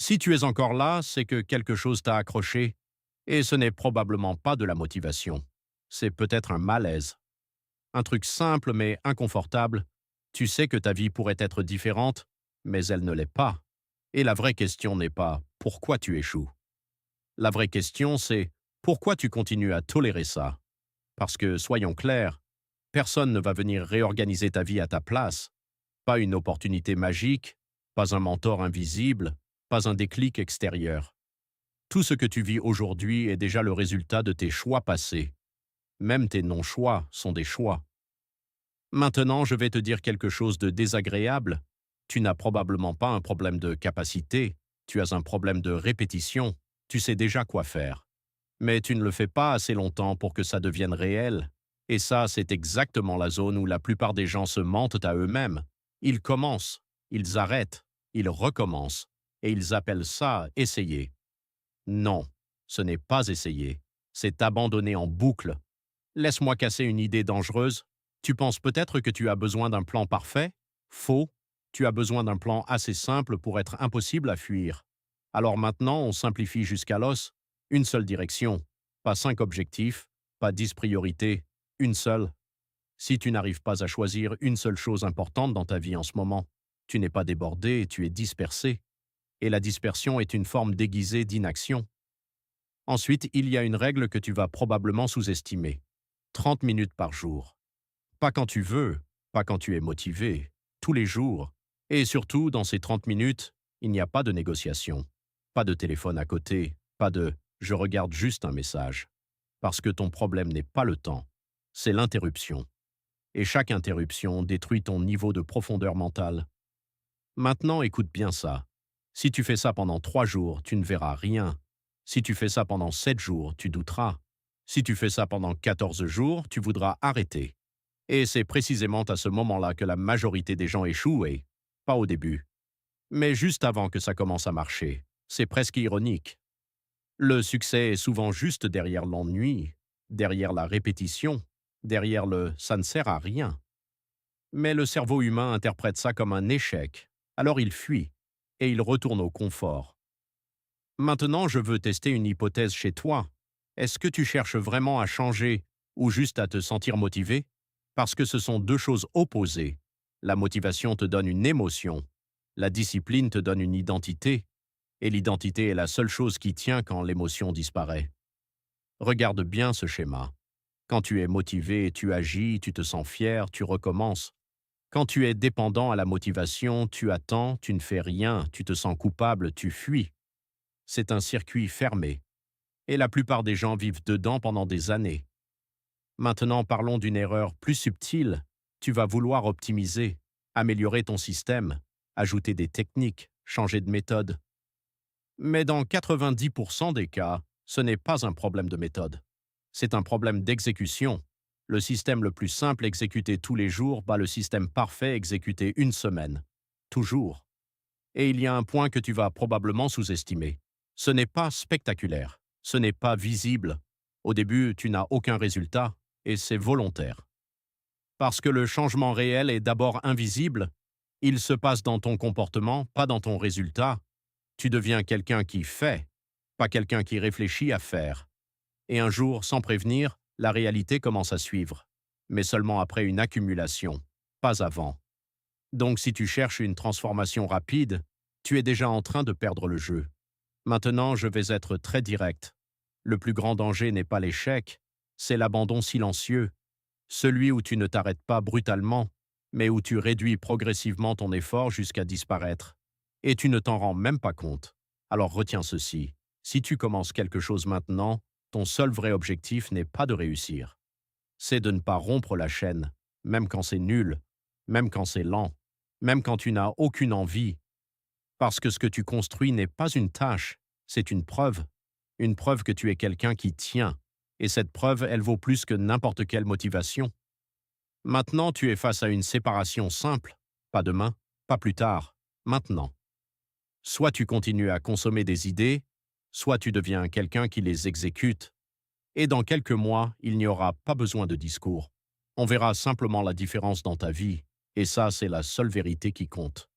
Si tu es encore là, c'est que quelque chose t'a accroché, et ce n'est probablement pas de la motivation. C'est peut-être un malaise. Un truc simple mais inconfortable. Tu sais que ta vie pourrait être différente, mais elle ne l'est pas. Et la vraie question n'est pas pourquoi tu échoues. La vraie question, c'est pourquoi tu continues à tolérer ça. Parce que, soyons clairs, personne ne va venir réorganiser ta vie à ta place. Pas une opportunité magique, pas un mentor invisible, pas un déclic extérieur. Tout ce que tu vis aujourd'hui est déjà le résultat de tes choix passés. Même tes non-choix sont des choix. Maintenant, je vais te dire quelque chose de désagréable. Tu n'as probablement pas un problème de capacité, tu as un problème de répétition, tu sais déjà quoi faire. Mais tu ne le fais pas assez longtemps pour que ça devienne réel. Et ça, c'est exactement la zone où la plupart des gens se mentent à eux-mêmes. Ils commencent, ils arrêtent, ils recommencent, et ils appellent ça essayer. Non, ce n'est pas essayer, c'est abandonner en boucle. Laisse-moi casser une idée dangereuse. Tu penses peut-être que tu as besoin d'un plan parfait? Faux. Tu as besoin d'un plan assez simple pour être impossible à fuir. Alors maintenant, on simplifie jusqu'à l'os. Une seule direction. Pas 5 objectifs, pas 10 priorités. Une seule. Si tu n'arrives pas à choisir une seule chose importante dans ta vie en ce moment, tu n'es pas débordé, tu es dispersé. Et la dispersion est une forme déguisée d'inaction. Ensuite, il y a une règle que tu vas probablement sous-estimer. 30 minutes par jour. Pas quand tu veux, pas quand tu es motivé, tous les jours. Et surtout, dans ces 30 minutes, il n'y a pas de négociation, pas de téléphone à côté, pas de «je regarde juste un message». Parce que ton problème n'est pas le temps, c'est l'interruption. Et chaque interruption détruit ton niveau de profondeur mentale. Maintenant, écoute bien ça. Si tu fais ça pendant 3 jours, tu ne verras rien. Si tu fais ça pendant 7 jours, tu douteras. Si tu fais ça pendant 14 jours, tu voudras arrêter. Et c'est précisément à ce moment-là que la majorité des gens échouent et pas au début, mais juste avant que ça commence à marcher. C'est presque ironique. Le succès est souvent juste derrière l'ennui, derrière la répétition, derrière le «ça ne sert à rien». Mais le cerveau humain interprète ça comme un échec, alors il fuit, et il retourne au confort. Maintenant, je veux tester une hypothèse chez toi. Est-ce que tu cherches vraiment à changer ou juste à te sentir motivé? Parce que ce sont deux choses opposées. La motivation te donne une émotion, la discipline te donne une identité, et l'identité est la seule chose qui tient quand l'émotion disparaît. Regarde bien ce schéma. Quand tu es motivé, tu agis, tu te sens fier, tu recommences. Quand tu es dépendant à la motivation, tu attends, tu ne fais rien, tu te sens coupable, tu fuis. C'est un circuit fermé, et la plupart des gens vivent dedans pendant des années. Maintenant, parlons d'une erreur plus subtile. Tu vas vouloir optimiser, améliorer ton système, ajouter des techniques, changer de méthode. Mais dans 90% des cas, ce n'est pas un problème de méthode. C'est un problème d'exécution. Le système le plus simple exécuté tous les jours bat le système parfait exécuté une semaine. Toujours. Et il y a un point que tu vas probablement sous-estimer. Ce n'est pas spectaculaire. Ce n'est pas visible. Au début, tu n'as aucun résultat, et c'est volontaire. Parce que le changement réel est d'abord invisible, il se passe dans ton comportement, pas dans ton résultat. Tu deviens quelqu'un qui fait, pas quelqu'un qui réfléchit à faire. Et un jour, sans prévenir, la réalité commence à suivre. Mais seulement après une accumulation, pas avant. Donc si tu cherches une transformation rapide, tu es déjà en train de perdre le jeu. Maintenant, je vais être très direct. Le plus grand danger n'est pas l'échec, c'est l'abandon silencieux, celui où tu ne t'arrêtes pas brutalement, mais où tu réduis progressivement ton effort jusqu'à disparaître. Et tu ne t'en rends même pas compte. Alors retiens ceci. Si tu commences quelque chose maintenant, ton seul vrai objectif n'est pas de réussir. C'est de ne pas rompre la chaîne, même quand c'est nul, même quand c'est lent, même quand tu n'as aucune envie. Parce que ce que tu construis n'est pas une tâche, c'est une preuve que tu es quelqu'un qui tient. Et cette preuve, elle vaut plus que n'importe quelle motivation. Maintenant, tu es face à une séparation simple. Pas demain, pas plus tard, maintenant. Soit tu continues à consommer des idées, soit tu deviens quelqu'un qui les exécute. Et dans quelques mois, il n'y aura pas besoin de discours. On verra simplement la différence dans ta vie, et ça, c'est la seule vérité qui compte.